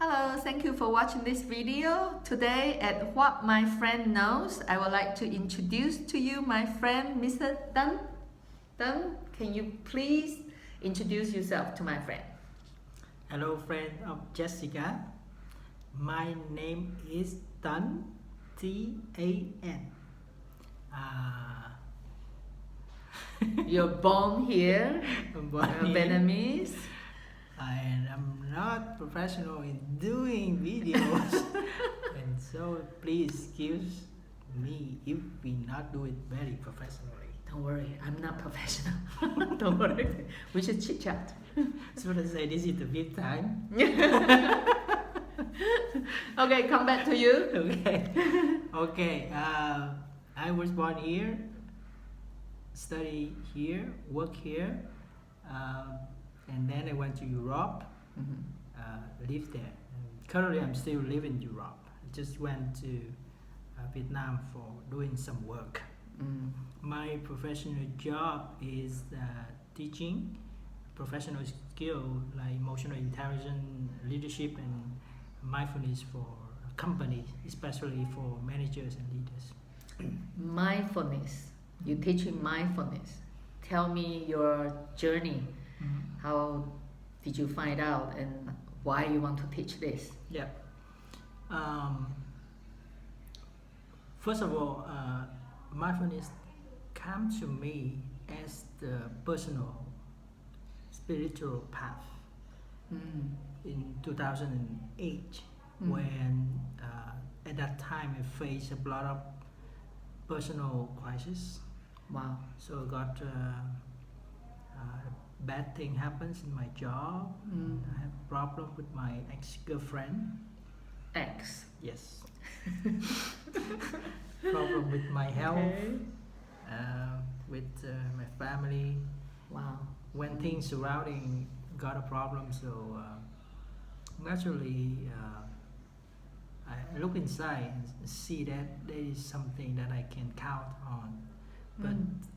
Hello, thank you for watching this video. Today at What My Friend Knows, I would like to introduce to you my friend Mr. Tan. Tan, can you please introduce yourself to my friend? Hello, friend of Jessica. My name is Tan, T-A-N. You're born here, I'm born here. Vietnamese. And I'm not professional in doing videos. And so please excuse me if we not do it very professionally. Don't worry, I'm not professional. Don't worry, we should chit chat. So let's say this is the fifth time. Okay, come back to you. Okay. I was born here, study here, work here, and then I went to Europe, lived there. Currently, I'm still living in Europe. I just went to Vietnam for doing some work. My professional job is teaching professional skill like emotional intelligence, leadership, and mindfulness for companies, especially for managers and leaders. Mindfulness. You're teaching mindfulness. Tell me your journey. How did you find out and why you want to teach this? Yeah. First of all, mindfulness came to me as the personal spiritual path in 2008 when at that time I faced a lot of personal crisis. Wow. So I got bad thing happens in my job. I have problem with my ex-girlfriend. X. Yes. Problem with my health, with my family. Wow. When things surrounding got a problem, so naturally I look inside and see that there is something that I can count on, but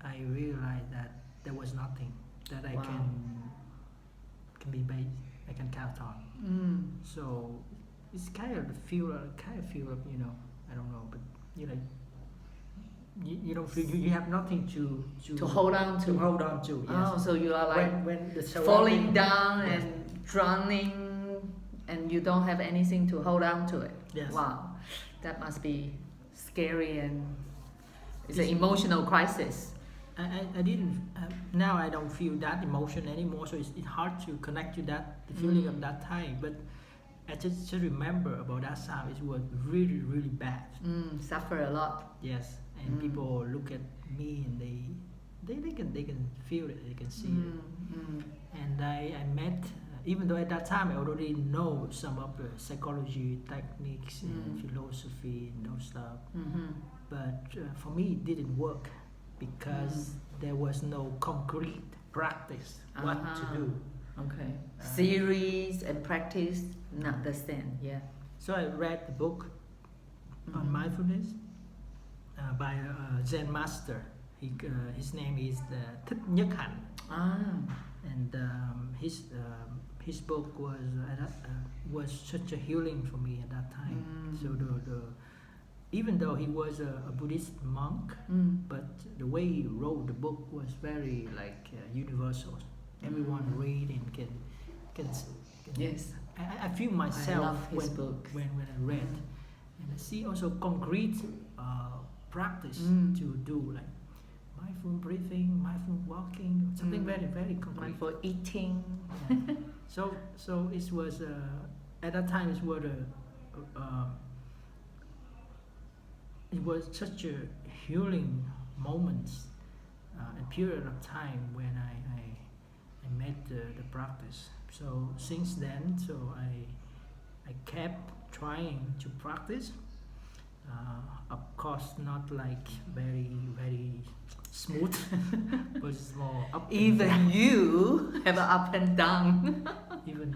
I realized that there was nothing that I can be based, I can count on. So it's kind of feel you know, I don't know, but you know, you don't feel you have nothing To hold on to. to hold on to. Yes. Oh, so you are like when the falling down Yes. and drowning, and you don't have anything to hold on to it. Yes. Wow, that must be scary, and it's an emotional crisis. I didn't now I don't feel that emotion anymore, so it's hard to connect to that the feeling of that time, but I just remember about that sound. It was really bad. Suffer a lot. Yes, and people look at me and they can feel it, they can see it. And I met, even though at that time I already know some of the psychology techniques and philosophy and those stuff, but for me it didn't work because there was no concrete practice what to do. Okay. Series and practice, not the same. Yeah. So I read the book on mindfulness by a Zen master. His name is Thích Nhất Hạnh. And his book was such a healing for me at that time. So even though he was a Buddhist monk, but the way he wrote the book was very like universal. Everyone read and can Yes. I feel myself I love his book. when I read, and I see also concrete practice to do, like mindful breathing, mindful walking, something very concrete. Mindful eating. Yeah. So it was at that time it was such a healing moment, a period of time when I made the practice. So since then, so I kept trying to practice. Of course, not like very smooth, but it's more up. Even you have an up and down. Even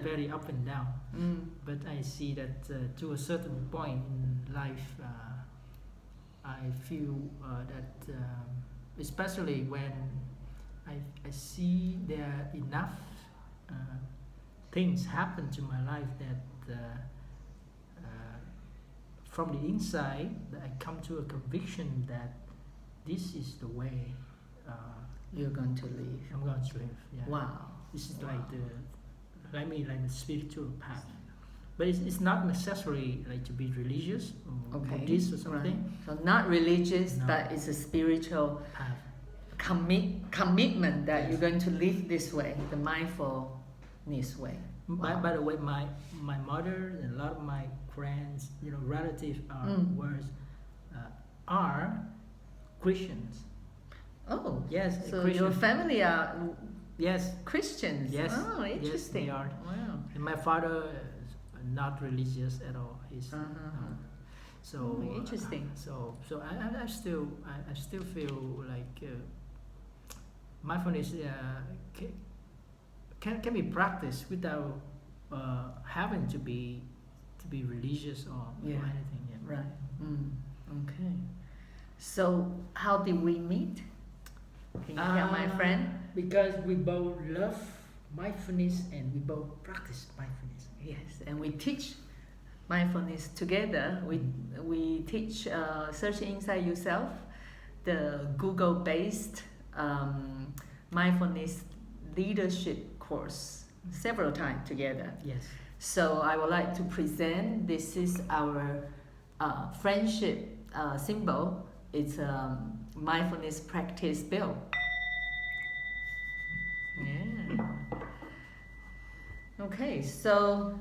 very up and down. But I see that to a certain point in life, I feel that especially when I see there are enough things happen to my life that from the inside that I come to a conviction that this is the way You're going to live. I'm going to live. Yeah. Wow. This is Wow. like the spiritual path. But it's not necessarily like to be religious or Okay. Buddhist or something. Right. So not religious, No. but it's a spiritual Path. commitment that Yes. you're going to live this way, the mindfulness way. Wow. By the way, my mother and a lot of my friends, relatives are Christians. Oh, Yes, so Christian. your family are Yes, Christians. Yes, Oh, yes, interesting. they are. Wow. and my father is not religious at all. He's so Oh, interesting. So I still feel like mindfulness can be practiced without having to be religious or Yeah. anything. Yeah. Right. Okay. So how did we meet? Can you tell my friend? Because we both love mindfulness and we both practice mindfulness. Yes, and we teach mindfulness together. We teach Search Inside Yourself, the Google-based mindfulness leadership course, several times together. Yes. So I would like to present. This is our friendship symbol. It's a mindfulness practice bill. Yeah. Okay, so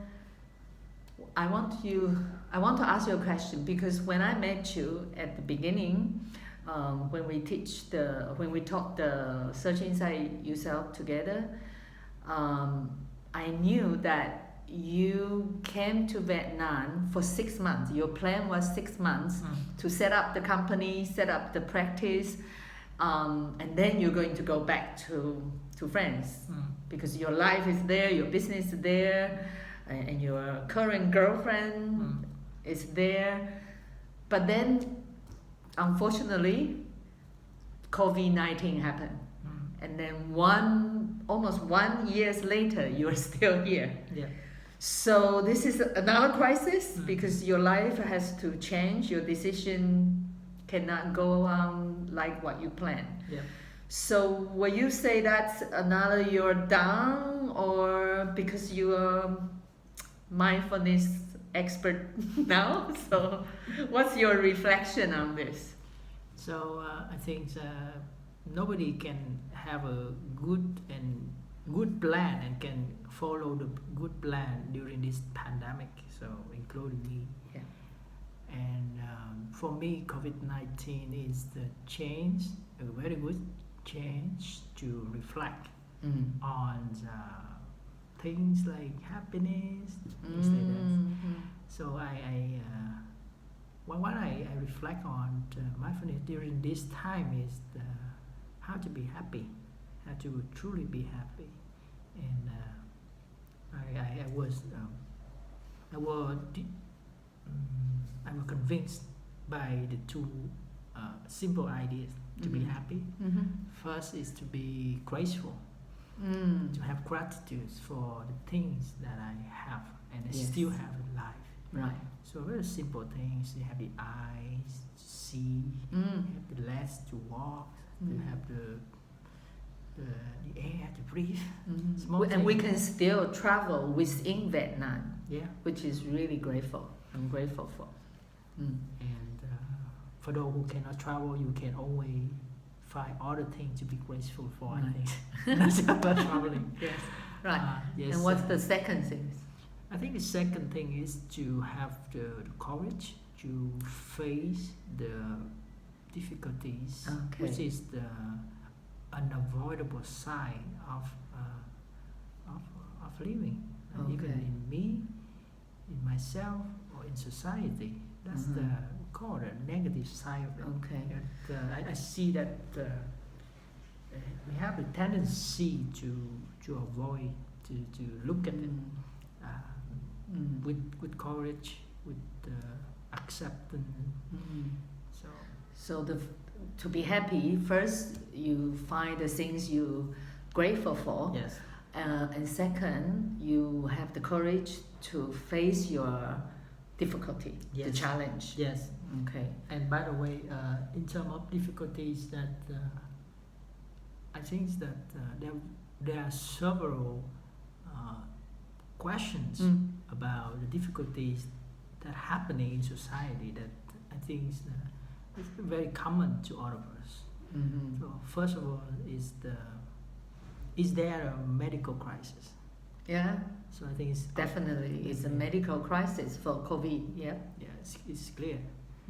I want to ask you a question, because when I met you at the beginning, when we taught the Search Inside Yourself together, I knew that you came to Vietnam for 6 months. Your plan was 6 months to set up the company, set up the practice, and then you're going to go back to France, because your life is there, your business is there, and your current girlfriend is there. But then, unfortunately, COVID-19 happened. And then almost 1 year later, you're still here. Yeah. So this is another crisis, because your life has to change. Your decision cannot go on like what you planned. Yeah. So will you say that's another you're down, or because you are mindfulness expert now? So what's your reflection on this? So I think nobody can have a good plan and can follow the good plan during this pandemic. So including me. Yeah. And for me, COVID-19 is the change, a very good change to reflect on things like happiness, things like that. So what I reflect on mindfulness during this time is how to be happy, how to truly be happy. And I was convinced by the two simple ideas to be happy. First is to be grateful, to have gratitude for the things that I have and I still have in life. Right. So very simple things. You have the eyes to see, you have the legs to walk, you have the air to breathe. Small And we things. can still travel within Vietnam, Yeah. which is really grateful. I'm grateful for. And for those who cannot travel, you can always find other things to be grateful for. I Right. think not just about traveling. Yes. Right. Yes. And what's the second thing? I think the second thing is to have the courage to face the difficulties, Okay. which is the unavoidable side of living. Even Okay. in me, in myself, or in society. That's the negative side of it. Okay. And, I see that we have a tendency to avoid, to look at it with courage, with acceptance. So to be happy, first you find the things you grateful for, Yes. And second, you have the courage to face your difficulty, the Yes. challenge. Yes. Okay. And by the way, in terms of difficulties, that I think that there are several questions Mm. about the difficulties that are happening in society that I think is very common to all of us. Mm-hmm. So first of all, is there a medical crisis? Yeah, So I think it's definitely. It's a medical crisis for COVID. Yeah. yeah, it's clear,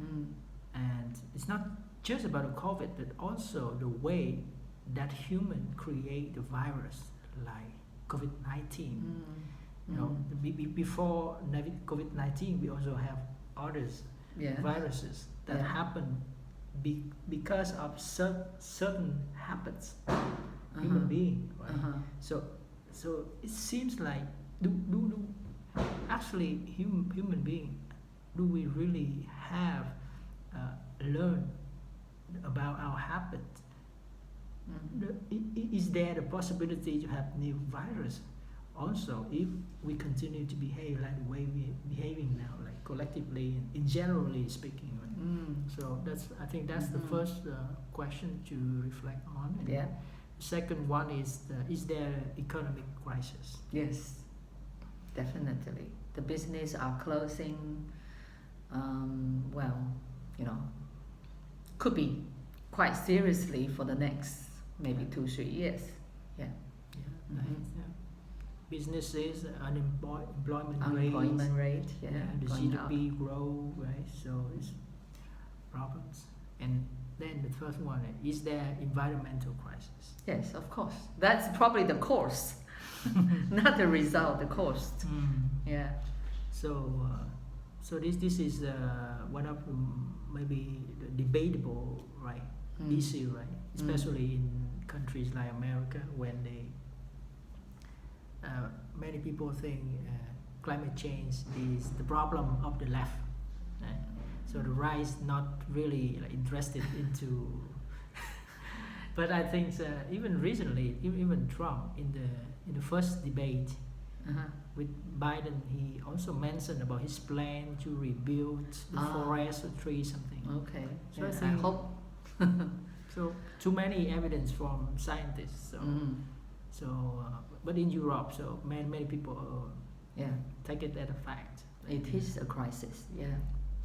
Mm. and it's not just about the COVID, but also the way that human create the virus like COVID-19. Mm. You know, before COVID-19, we also have others Yeah. viruses that Yeah. happen because of certain habits, Uh-huh. human being, right? Uh-huh. So it seems like do actually human being, do we really have learned about our habit? Mm. Is there the possibility to have new virus also if we continue to behave like the way we're behaving now, like collectively and in generally speaking, right? Mm. So I think that's the Mhm. first question to reflect on. And Yeah. second one is there economic crisis? Yes. Definitely. The business are closing. Well, you know, could be quite seriously for the next maybe 2-3 years. Yeah. Yeah, Mhm. yeah. Businesses, employment Unemployment rate. rates, Yeah. the going up. GDP grow, right? So it's problems. And then the first one is there environmental crisis? Yes, of course. That's probably the course, not the result. The cost. Yeah. So this is one of the maybe the debatable, right, Mm. issue, right, especially in countries like America, when many people think climate change is the problem of the left, right? So the right is not really interested into. But I think even recently, even Trump in the first debate Uh-huh. with Biden, he also mentioned about his plan to rebuild the forest or tree something. Okay. So Yeah, I I think- hope. So too many evidence from scientists. So Mm. But in Europe, so many people Yeah. take it as a fact. It is a crisis. Yeah.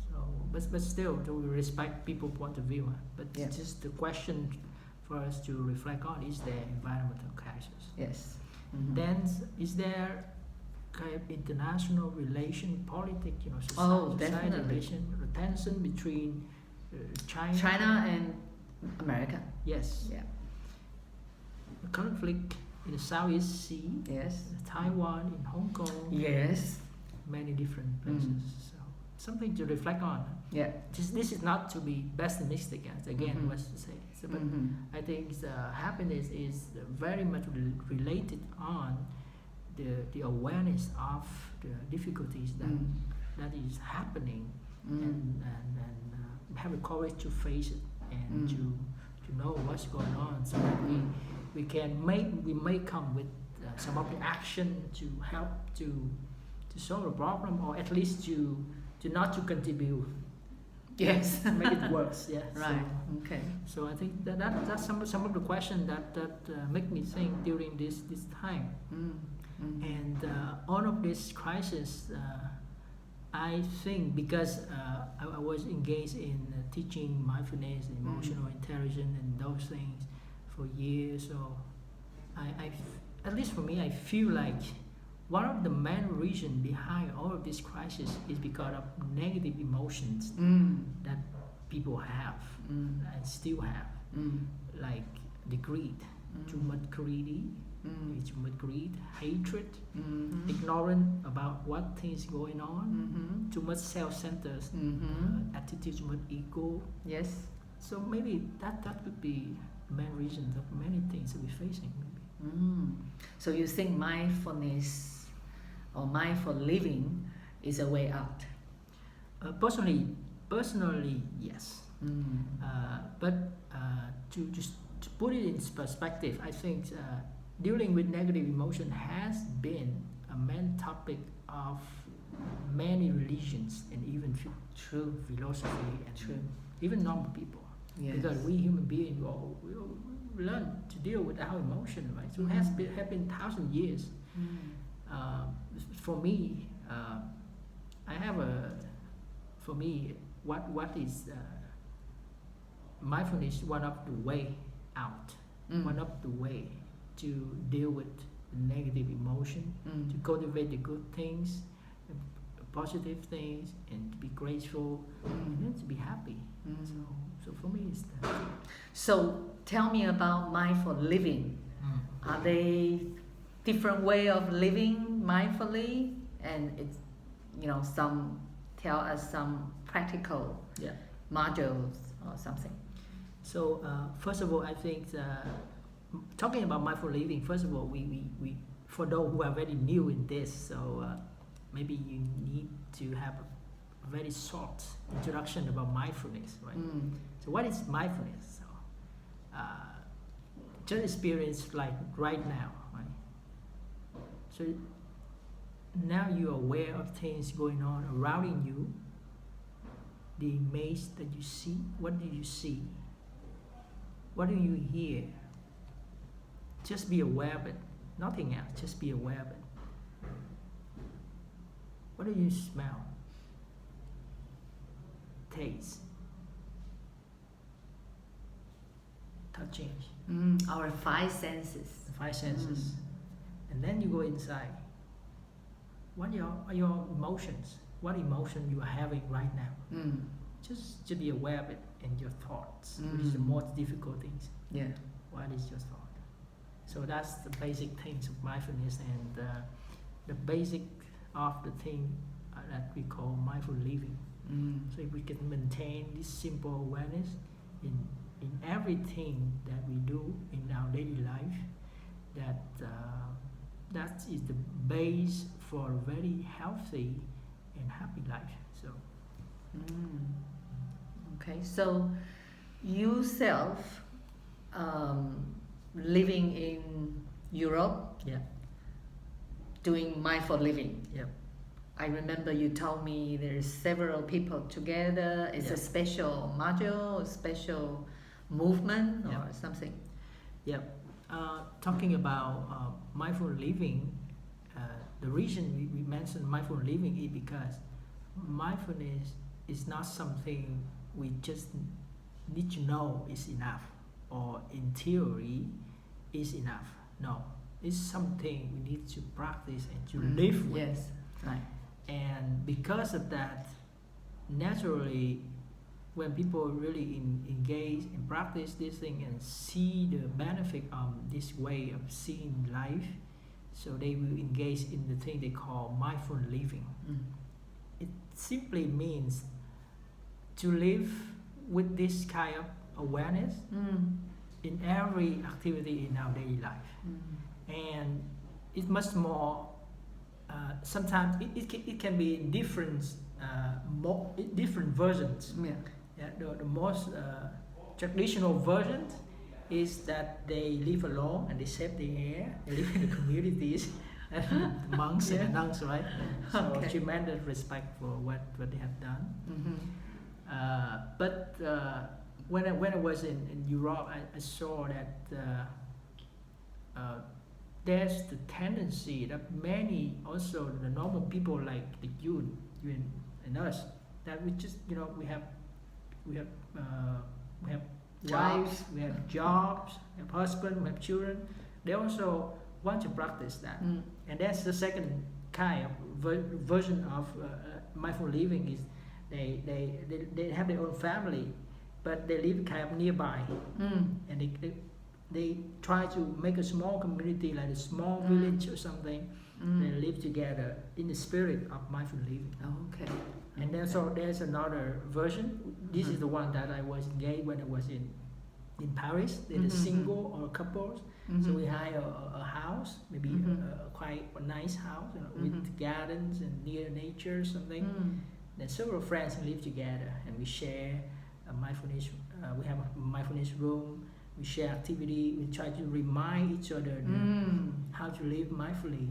So but still, do we respect people's point of view? But Yeah. it's just the question for us to reflect on: is there environmental crisis? Yes. Mhm. Then is there kind of international relation, politics, you know, Oh, society definitely. relation, the tension between China. China and America. Yes. Yeah. The conflict in the Southeast Sea, Yes. Taiwan, in Hong Kong, Yes. many different places. So something to reflect on. Yeah. This is not to be pessimistic, as again Mhm. was to say. So, but Mhm. I think happiness is very much related on the awareness of the difficulties that is happening, Mm. and have the courage to face it and Mm. to know what's going on, so that we may come with some of the action to help to solve the problem, or at least to not to contribute. Yes. Make it worse. Yeah. Right. Okay. So I think that's some of the questions that make me think during this time. Mm. Mm. And all of this crisis, I think because I was engaged in teaching mindfulness, emotional intelligence, and those things for years. So at least for me, I feel like one of the main reasons behind all of this crisis is because of negative emotions Mm. that people have Mm. and still have, Mm. like the greed, too much greedy, Mm. too much greed, hatred, Mhm. ignorant about what things going on, Mhm. too much self-centered Mhm. attitude, too much ego. Yes. So maybe that could be the main reason of many things that we're facing. Maybe. Mm. So you think mindfulness or mindful living is a way out? Personally, yes. But to put it in perspective, I think dealing with negative emotion has been a main topic of many religions and even True. philosophy and True. even normal people. Yes. Because we human beings we all learn to deal with our emotion, right? So it has been 1,000 years. For me, I have for me, what is mindfulness? One of the way out, one of the way to deal with negative emotion, to cultivate the good things, positive things, and to be grateful, and then to be happy. So for me, it's that. So tell me about mindful living. Are they different way of living mindfully? And it's, some tell us some practical modules or something. So first of all, I think talking about mindful living, first of all, we for those who are very new in this, so maybe you need to have a very short introduction about mindfulness, right? So what is mindfulness? So just experience like right now, right? So now you're aware of things going on around you, the image that you see. What do you see? What do you hear? Just be aware of it, nothing else, just be aware of it. What do you smell? Taste? Touching? Our five senses. The five senses. And then you go inside. What are your emotions? What emotion you are having right now? Just to be aware of it and your thoughts, which is the most difficult things. Yeah. What is your thought? So that's the basic things of mindfulness, and the basic of the thing that we call mindful living. So if we can maintain this simple awareness in everything that we do in our daily life, that is the base for a very healthy and happy life. So. Okay, so yourself living in Europe, doing mindful living. Yeah. I remember you told me there's several people together. It's a special module, a special movement, or something. Yeah. Talking about mindful living, the reason we mentioned mindful living is because mindfulness is not something we just need to know is enough, or in theory is enough. No, it's something we need to practice and to live with. Yes, right. And because of that, naturally, when people really engage and practice this thing and see the benefit of this way of seeing life, so they will engage in the thing they call mindful living. It simply means to live with this kind of awareness in every activity in our daily life. And it's much more, sometimes it can be in different versions. The most traditional version is that they live alone and they save the air, they live in the communities, and the monks and the nuns, right? So tremendous respect for what they have done. But when I was in Europe, I saw that there's the tendency that many also the normal people like you and us, that we just we have wives, we have jobs, we have husbands, we have children. They also want to practice that, and that's the second kind of version of mindful living. Is they have their own family, but they live kind of nearby, and they try to make a small community, like a small village or something. They live together in the spirit of mindful living. Okay. And then so there's another version. This is the one that I was engaged when I was in Paris. They're single or couples. So we hire a house, maybe quite a nice house, with gardens and near nature or something. Then several friends live together, and we share a mindfulness. We have a mindfulness room. we share activity. We try to remind each other how to live mindfully.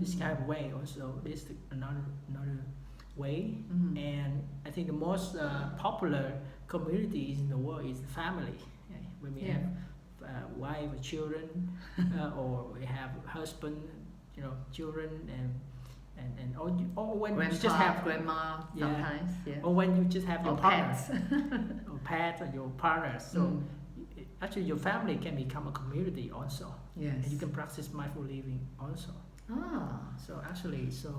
This kind of way. Also, this is another way. And I think the most popular community in the world is the family. When we have wife, children, or we have husband, children, and or when Grandpa, you just have grandma sometimes, or when you just have your or partner, pets. or pet, or your partner. So actually, your family can become a community also, Yes. and you can practice mindful living also. So actually, so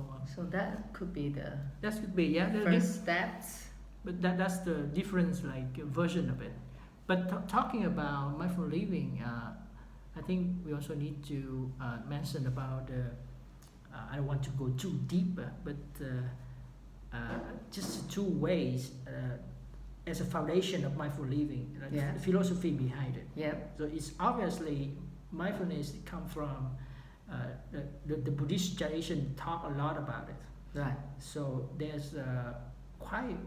that could be the that could be first steps. But that's the different version of it. But talking about mindful living, I think we also need to mention about I don't want to go too deep, but just 2 ways as a foundation of mindful living, the philosophy behind it. Yep. So it's obviously mindfulness come from the Buddhist tradition talk a lot about it. Right. So there's quite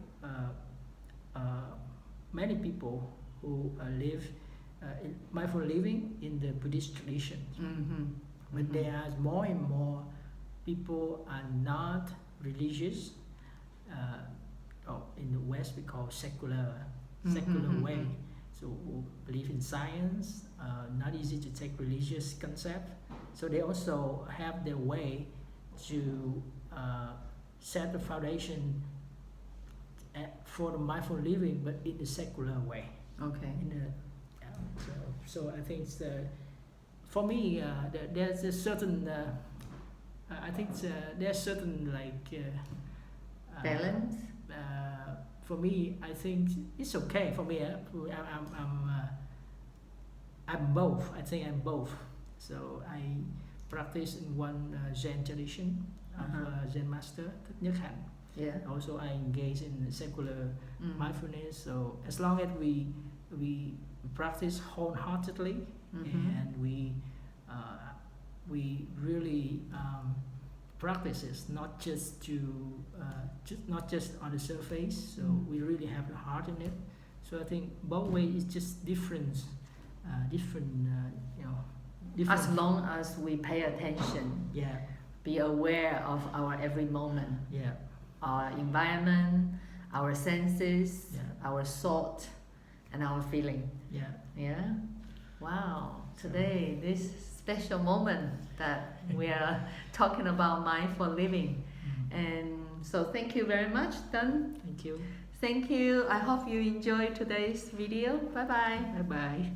many people who live in mindful living in the Buddhist tradition. But there are more and more people are not religious. In the West we call secular way. So who believe in science, not easy to take religious concept. So they also have their way to set the foundation for the mindful living, but in the secular way. Okay. So I think it's, for me, there's a certain. I think there's certain balance. For me, I think it's okay. For me, I'm both. I think I'm both. So I practice in one Zen tradition of Zen master Thích Nhất Hạnh. Yeah. Also, I engage in secular mindfulness. So as long as we practice wholeheartedly and we really practice it, not just not just on the surface. So we really have the heart in it. So I think both ways is just different. As long as we pay attention, be aware of our every moment, our environment, our senses, our thought, and our feeling. Wow. Today, this special moment that we are talking about mindful living, and so thank you very much, Tân. Thank you. Thank you. I hope you enjoyed today's video. Bye bye. Bye bye.